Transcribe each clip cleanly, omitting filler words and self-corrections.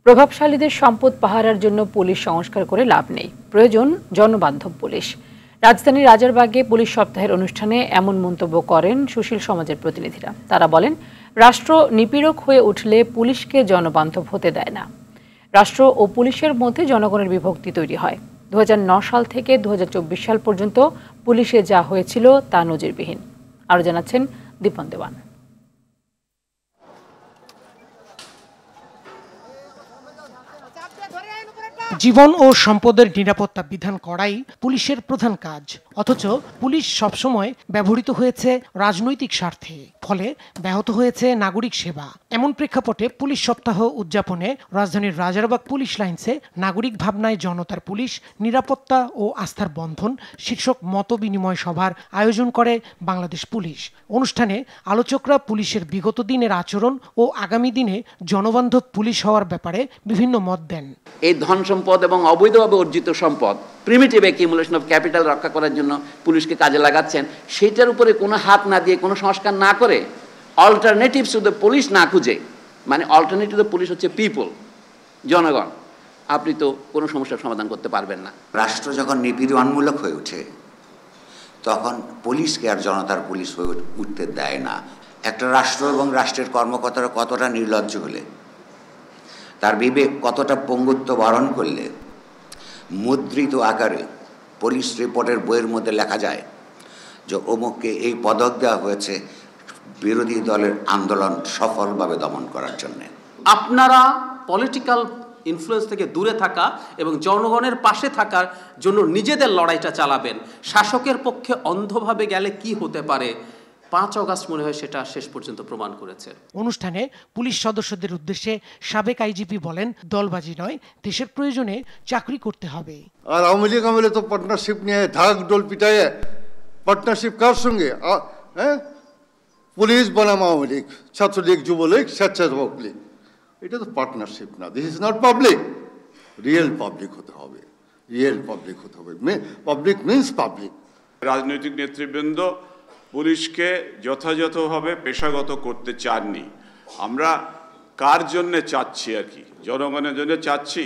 প্রভাবশালীদের সম্পদ পাহারার জন্য পুলিশ সংস্কার করে লাভ নেই, প্রয়োজন জনবান্ধব পুলিশ। রাজধানীর রাজারবাগে পুলিশ সপ্তাহের অনুষ্ঠানে এমন মন্তব্য করেন সুশীল সমাজের প্রতিনিধিরা। তারা বলেন, রাষ্ট্র নিপীড়ক হয়ে উঠলে পুলিশকে জনবান্ধব হতে দেয় না। রাষ্ট্র ও পুলিশের মধ্যে জনগণের বিভক্তি তৈরি হয়। 2009 সাল থেকে 2024 সাল পর্যন্ত পুলিশে যা হয়েছিল তা নজিরবিহীন। আরও জানাচ্ছেন দীপন দেওয়ান। জীবন ও সম্পদের নিরাপত্তা বিধান করাই পুলিশের প্রধান কাজ, অথচ পুলিশ সবসময় ব্যবহৃত হয়েছে রাজনৈতিক স্বার্থে, ফলে ব্যাহত হয়েছে নাগরিক সেবা। এমন প্রেক্ষাপটে পুলিশ সপ্তাহ উদযাপনে রাজধানীর রাজারবাগ পুলিশ লাইন্সে নাগরিক ভাবনায় জনতার পুলিশ, নিরাপত্তা ও আস্থার বন্ধন শীর্ষক মত বিনিময় সভার আয়োজন করে বাংলাদেশ পুলিশ। অনুষ্ঠানে আলোচকরা পুলিশের বিগত দিনের আচরণ ও আগামী দিনে জনবান্ধব পুলিশ হওয়ার ব্যাপারে বিভিন্ন মত দেন। এই ধন সম্পদ এবং অবৈধভাবে অর্জিত সম্পদ, প্রিমিটিভ অ্যাকিউমুলেশন অফ ক্যাপিটাল রক্ষা করার জন্য পুলিশকে কাজে লাগাচ্ছেন, সেটার উপরে কোনো হাত না দিয়ে, কোনো সংস্কার না করে, অল্টারনেটিভস টু দ্য পুলিশ না খুঁজে, মানে অল্টারনেটিভ টু দ্য পুলিশ হচ্ছে পিপল, জনগণ, আপনি তো কোনো সমস্যার সমাধান করতে পারবেন না। রাষ্ট্র যখন নিপীড়নমূলক হয়ে ওঠে তখন পুলিশকে আর জনতার পুলিশ হয়ে উঠতে দেয় না। একটা রাষ্ট্র এবং রাষ্ট্রের কর্মকর্তারা কতটা নির্লজ্জ হলে, তার বিবেক কতটা পঙ্গুত্ব বরণ করলে মুদ্রিত আকারে পুলিশ রিপোর্টের বইয়ের মধ্যে লেখা যায় যে অমুককে এই পদক দেওয়া হয়েছে বিরোধী দলের আন্দোলন সফলভাবে দমন করার জন্য। আপনারা পলিটিক্যাল ইনফ্লুয়েন্স থেকে দূরে থাকা এবং জনগণের পাশে থাকার জন্য নিজেদের লড়াইটা চালাবেন। শাসকের পক্ষে অন্ধভাবে গেলে কি হতে পারে, 5 অগাস্ট মনে হয় সেটা শেষ পর্যন্ত প্রমাণ করেছে। অনুষ্ঠানে পুলিশ সদস্যদের উদ্দেশ্যে সাবেক আইজিপি বলেন, দলবাজি নয়, দেশের প্রয়োজনে চাকরি করতে হবে। আর আওয়ামী লীগ আমলে তো পার্টনারশিপ নিয়ে ঢাক ডোল পিটাইয়ে, পার্টনারশিপ কার সঙ্গে? পুলিশ বনাম আওয়ামী লীগ, ছাত্রলীগ, যুবলীগ, স্বেচ্ছাসেবক লীগ, এটা তো পার্টনারশিপ না। This is not public. Real public হতে হবে, রিয়েল পাবলিক হতে হবে। Public means public. রাজনৈতিক নেতৃবৃন্দ পুলিশকে যথাযথভাবে পেশাগত করতে চাননি। আমরা কার জন্যে চাচ্ছি আর কি? জনগণের জন্য চাচ্ছি।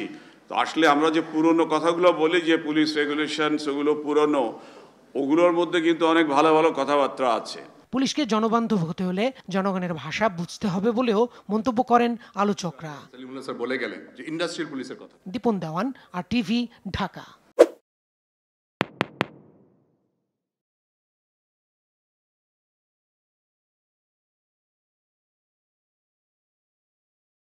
তো আসলে আমরা যে পুরনো কথাগুলো বলি যে পুলিশ রেগুলেশন সেগুলো পুরনো, ওগুলোর মধ্যে কিন্তু অনেক ভালো ভালো কথাবার্তা আছে। পুলিশকে জনবান্ধব হতে হলে জনগণের ভাষা বুঝতে হবে বলেও মন্তব্য করেন আলোচকরা। বলে গেলেন যে ইন্ডাস্ট্রিয়াল পুলিশের কথা। দীপন দেওয়ান, আর টিভি, ঢাকা।